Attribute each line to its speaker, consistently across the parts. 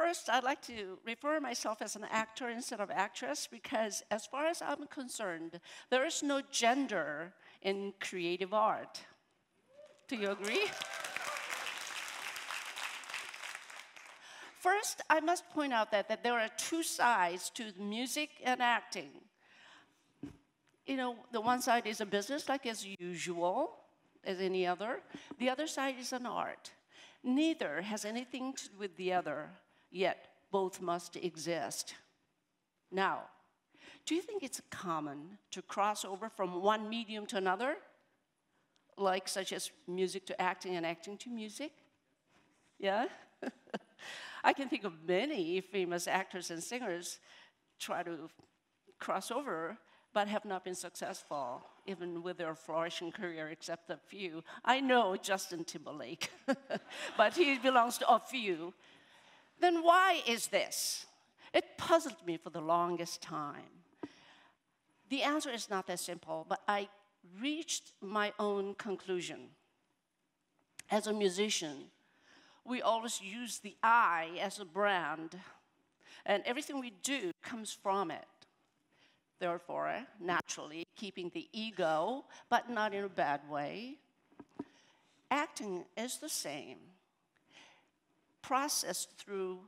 Speaker 1: First, I'd like to refer myself as an actor instead of actress because as far as I'm concerned, there is no gender in creative art. Do you agree? First, I must point out that there are two sides to music and acting. You know, the one side is a business like as usual, as any other. The other side is an art. Neither has anything to do with the other, yet both must exist. Now, do you think it's common to cross over from one medium to another? Like such as music to acting and acting to music? Yeah? I can think of many famous actors and singers try to cross over, but have not been successful, even with their flourishing career, except a few. I know Justin Timberlake, but he belongs to a few. Then why is this? It puzzled me for the longest time. The answer is not that simple, but I reached my own conclusion. As a musician, we always use the I as a brand, and everything we do comes from it. Therefore, naturally, keeping the ego, but not in a bad way. Acting is the same, processed through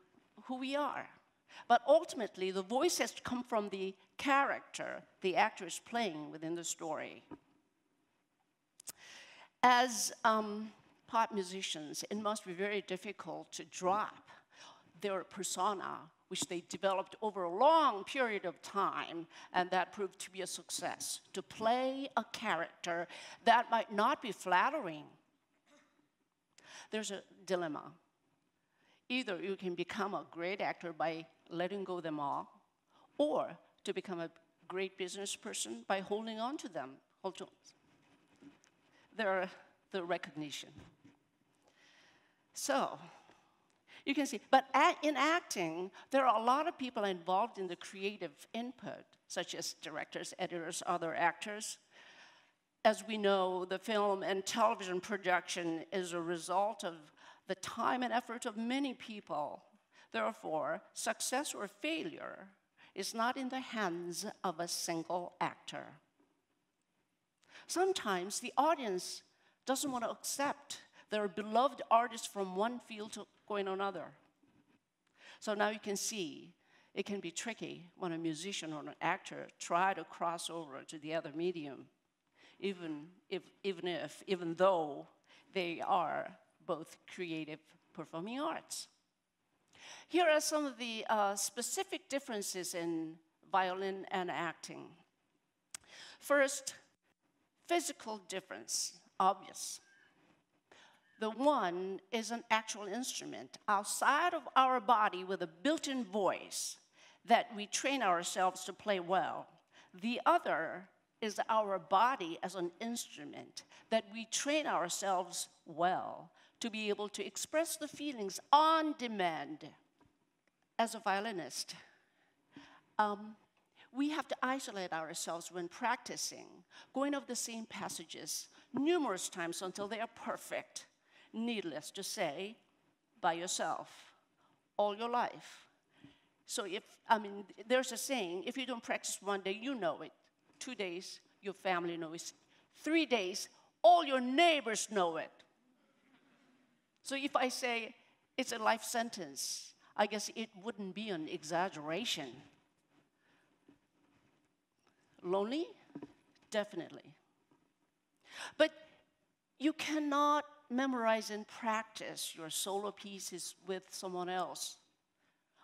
Speaker 1: who we are. But ultimately, the voice has to come from the character the actor is playing within the story. As pop musicians, it must be very difficult to drop their persona, which they developed over a long period of time, and that proved to be a success, to play a character that might not be flattering. There's a dilemma. Either you can become a great actor by letting go of them all, or to become a great business person by holding on to them. The recognition. So, you can see, but in acting, there are a lot of people involved in the creative input, such as directors, editors, other actors. As we know, the film and television production is a result of the time and effort of many people. Therefore, success or failure is not in the hands of a single actor. Sometimes the audience doesn't want to accept their beloved artist from one field to going another. So now you can see it can be tricky when a musician or an actor try to cross over to the other medium, even though they are both creative performing arts. Here are some of the specific differences in violin and acting. First, physical difference, obvious. The one is an actual instrument outside of our body with a built-in voice that we train ourselves to play well. The other is our body as an instrument that we train ourselves well to be able to express the feelings on demand. As a violinist, we have to isolate ourselves when practicing, going over the same passages numerous times until they are perfect. Needless to say, by yourself, all your life. So there's a saying, if you don't practice one day, you know it. 2 days, your family knows it. 3 days, all your neighbors know it. So if I say it's a life sentence, I guess it wouldn't be an exaggeration. Lonely? Definitely. But you cannot memorize and practice your solo pieces with someone else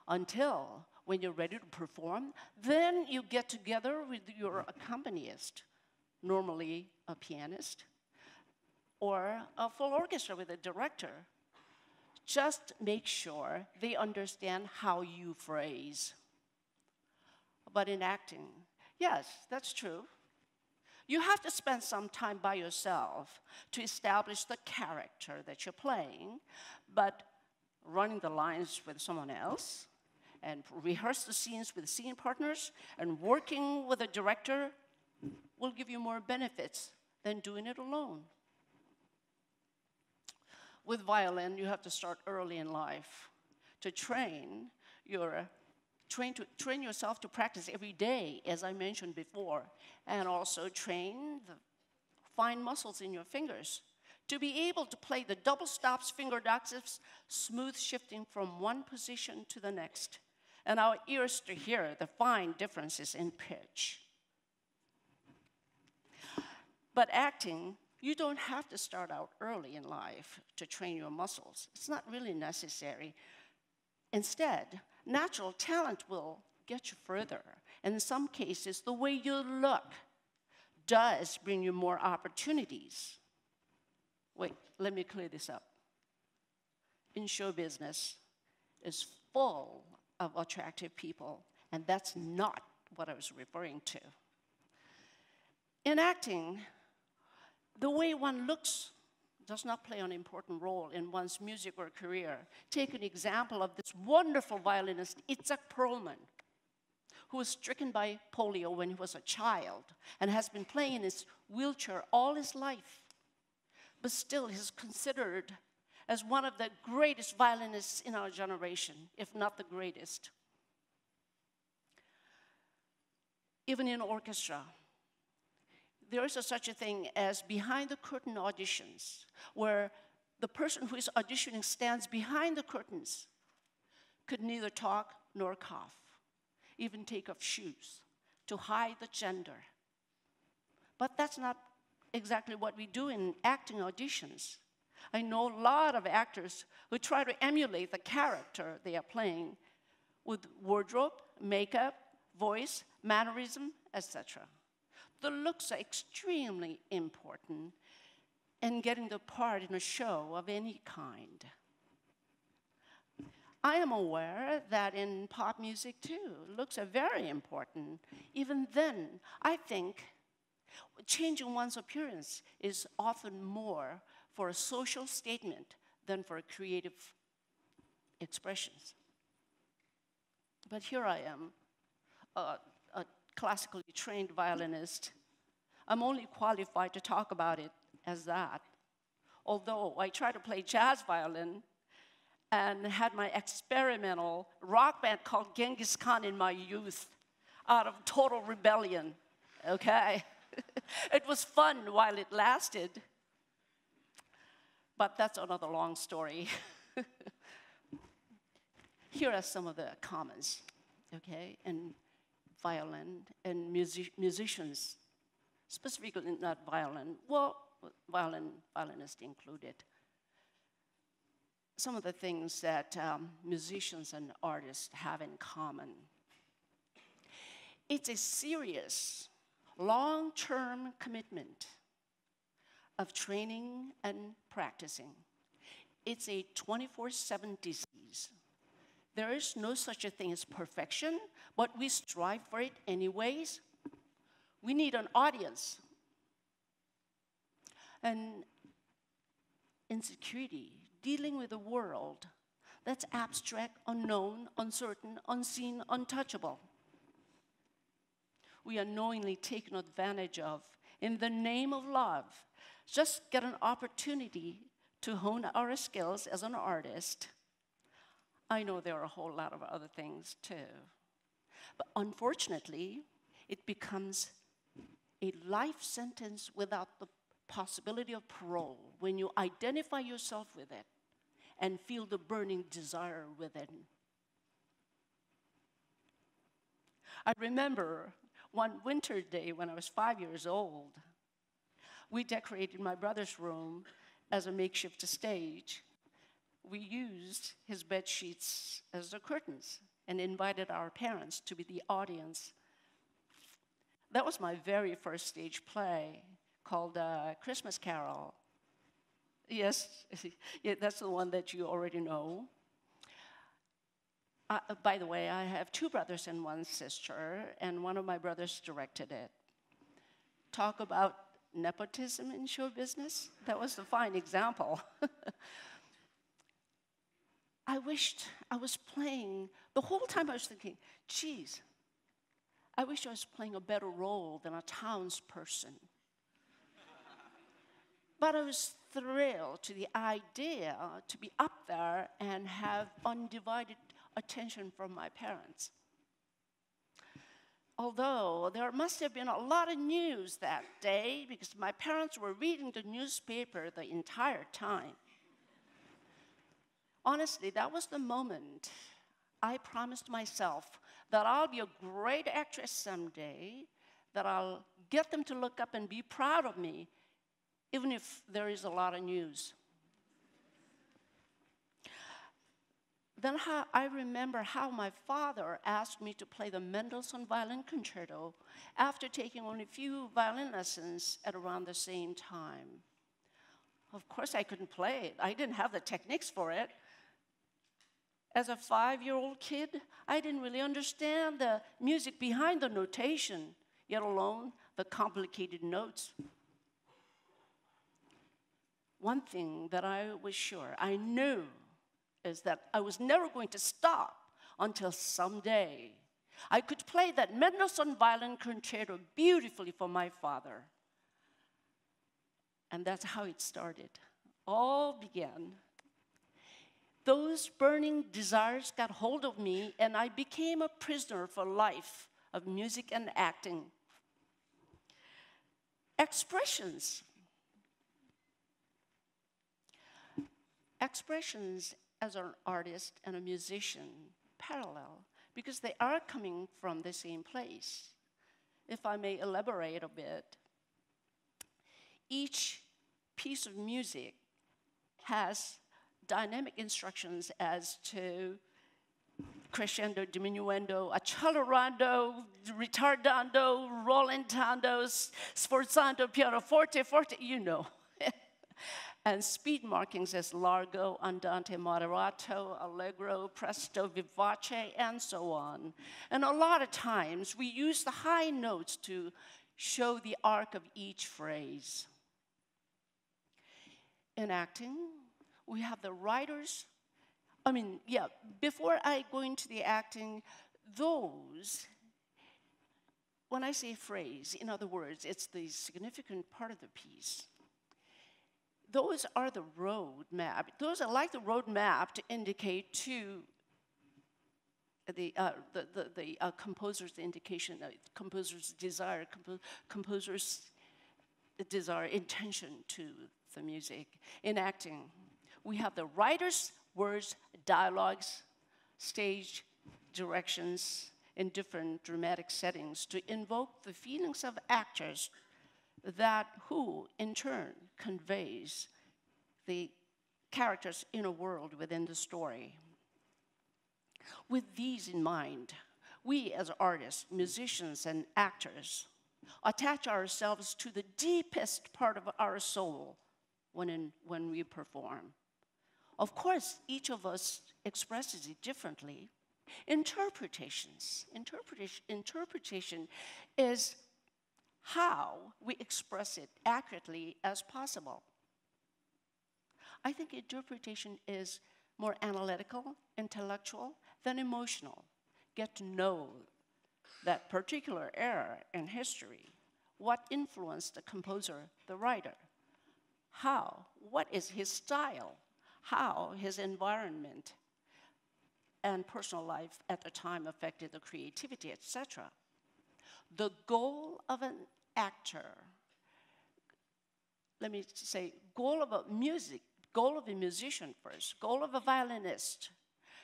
Speaker 1: until when you're ready to perform, then you get together with your accompanist, normally a pianist, or a full orchestra with a director. Just make sure they understand how you phrase. But in acting, yes, that's true. You have to spend some time by yourself to establish the character that you're playing, but running the lines with someone else and rehearse the scenes with scene partners and working with a director will give you more benefits than doing it alone. With violin, you have to start early in life to train yourself to practice every day, as I mentioned before, and also train the fine muscles in your fingers to be able to play the double stops, finger octaves, smooth shifting from one position to the next, and our ears to hear the fine differences in pitch. But acting, you don't have to start out early in life to train your muscles. It's not really necessary. Instead, natural talent will get you further. And in some cases, the way you look does bring you more opportunities. Wait, let me clear this up. In show business is full of attractive people, and that's not what I was referring to. In acting, the way one looks does not play an important role in one's music or career. Take an example of this wonderful violinist, Itzhak Perlman, who was stricken by polio when he was a child and has been playing in his wheelchair all his life. But still, he's considered as one of the greatest violinists in our generation, if not the greatest. Even in orchestra, there is such a thing as behind-the-curtain auditions, where the person who is auditioning stands behind the curtains, could neither talk nor cough, even take off shoes to hide the gender. But that's not exactly what we do in acting auditions. I know a lot of actors who try to emulate the character they are playing with wardrobe, makeup, voice, mannerism, etc. The looks are extremely important in getting the part in a show of any kind. I am aware that in pop music too, looks are very important. Even then, I think changing one's appearance is often more for a social statement than for creative expressions. But here I am, a classically trained violinist. I'm only qualified to talk about it as that. Although I tried to play jazz violin and had my experimental rock band called Genghis Khan in my youth out of total rebellion, okay? It was fun while it lasted, but that's another long story. Here are some of the comments, okay, in violin and musicians, specifically not violin, well, violinist included. Some of the things that musicians and artists have in common. It's a serious, long-term commitment of training and practicing. It's a 24/7 disease. There is no such a thing as perfection, but we strive for it anyways. We need an audience. And insecurity, dealing with a world that's abstract, unknown, uncertain, unseen, untouchable. We are knowingly taken advantage of in the name of love. Just get an opportunity to hone our skills as an artist. I know there are a whole lot of other things too. But unfortunately, it becomes a life sentence without the possibility of parole when you identify yourself with it and feel the burning desire within. I remember one winter day when I was 5 years old, we decorated my brother's room as a makeshift stage. We used his bed sheets as the curtains and invited our parents to be the audience. That was my very first stage play called Christmas Carol. Yes, yeah, that's the one that you already know. By the way, I have 2 brothers and 1 sister, and one of my brothers directed it. Talk about nepotism in show business. That was a fine example. I wished I was playing, the whole time I was thinking, geez, I wish I was playing a better role than a townsperson. But I was thrilled to the idea to be up there and have undivided attention from my parents. Although there must have been a lot of news that day because my parents were reading the newspaper the entire time. Honestly, that was the moment I promised myself that I'll be a great actress someday, that I'll get them to look up and be proud of me, even if there is a lot of news. Then I remember how my father asked me to play the Mendelssohn Violin Concerto after taking only a few violin lessons at around the same time. Of course, I couldn't play it. I didn't have the techniques for it. As a 5-year-old kid, I didn't really understand the music behind the notation, yet alone the complicated notes. One thing that I was sure I knew is that I was never going to stop until someday I could play that Mendelssohn Violin Concerto beautifully for my father. And that's how it started. All began. Those burning desires got hold of me, and I became a prisoner for life of music and acting. Expressions as an artist and a musician parallel because they are coming from the same place. If I may elaborate a bit, each piece of music has dynamic instructions as to crescendo, diminuendo, accelerando, ritardando, rallentando, sforzando, pianoforte, forte, you know. And speed markings as largo, andante, moderato, allegro, presto, vivace, and so on. And a lot of times we use the high notes to show the arc of each phrase. In acting, we have the writers. Before I go into the acting, when I say phrase, in other words, it's the significant part of the piece. Those are the roadmap. Those are like the roadmap to indicate to the composer's indication, composer's desire, composer's desire, intention to the music. In acting, we have the writer's words, dialogues, stage directions in different dramatic settings to invoke the feelings of actors who, in turn, conveys the character's inner world within the story. With these in mind, we as artists, musicians, and actors attach ourselves to the deepest part of our soul when we perform. Of course, each of us expresses it differently. Interpretation is how we express it accurately as possible. I think interpretation is more analytical, intellectual than emotional. Get to know that particular era in history, what influenced the composer, the writer, what is his style, how his environment and personal life at the time affected the creativity, etc. The goal of an actor, let me say, goal of a musician first, goal of a violinist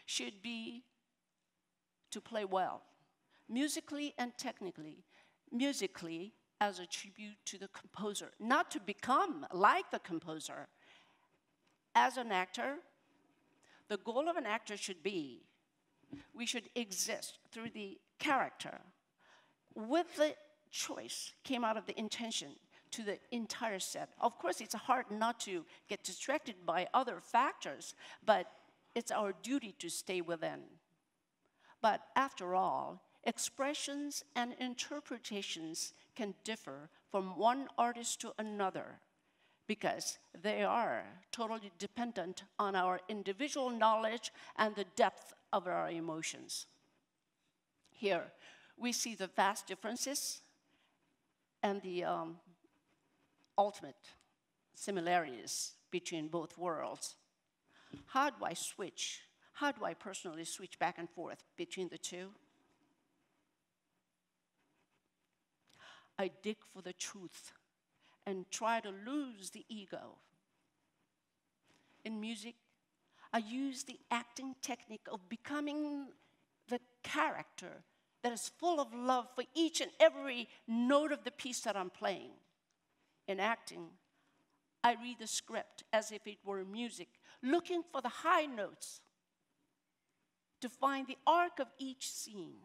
Speaker 1: should be to play well, musically and technically. Musically as a tribute to the composer, not to become like the composer. As an actor, the goal of an actor should be, we should exist through the character. With the choice came out of the intention to the entire set. Of course, it's hard not to get distracted by other factors, but it's our duty to stay within. But after all, expressions and interpretations can differ from one artist to another because they are totally dependent on our individual knowledge and the depth of our emotions. Here, we see the vast differences and the ultimate similarities between both worlds. How do I switch? How do I personally switch back and forth between the two? I dig for the truth and try to lose the ego. In music, I use the acting technique of becoming the character that is full of love for each and every note of the piece that I'm playing. In acting, I read the script as if it were music, looking for the high notes to find the arc of each scene.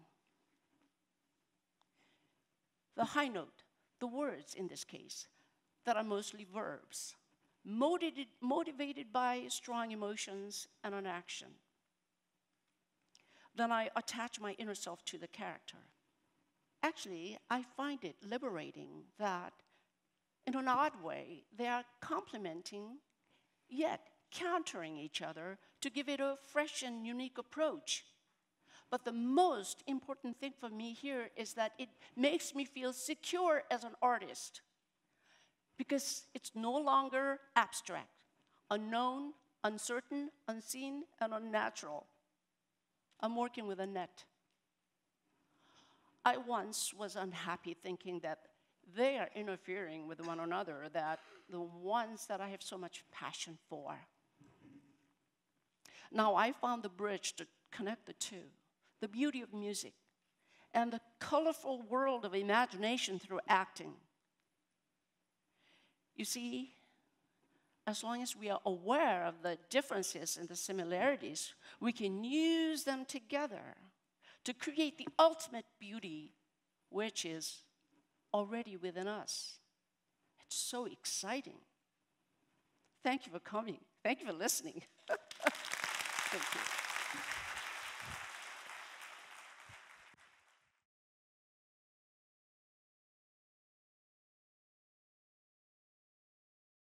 Speaker 1: The high note, the words in this case, that are mostly verbs, motivated by strong emotions and an action. Then I attach my inner self to the character. Actually, I find it liberating that, in an odd way, they are complementing, yet countering each other to give it a fresh and unique approach. But the most important thing for me here is that it makes me feel secure as an artist, because it's no longer abstract, unknown, uncertain, unseen, and unnatural. I'm working with a net. I once was unhappy thinking that they are interfering with one another, that the ones that I have so much passion for. Now I found the bridge to connect the two, the beauty of music and the colorful world of imagination through acting. You see, as long as we are aware of the differences and the similarities, we can use them together to create the ultimate beauty, which is already within us. It's so exciting. Thank you for coming. Thank you for listening. Thank you.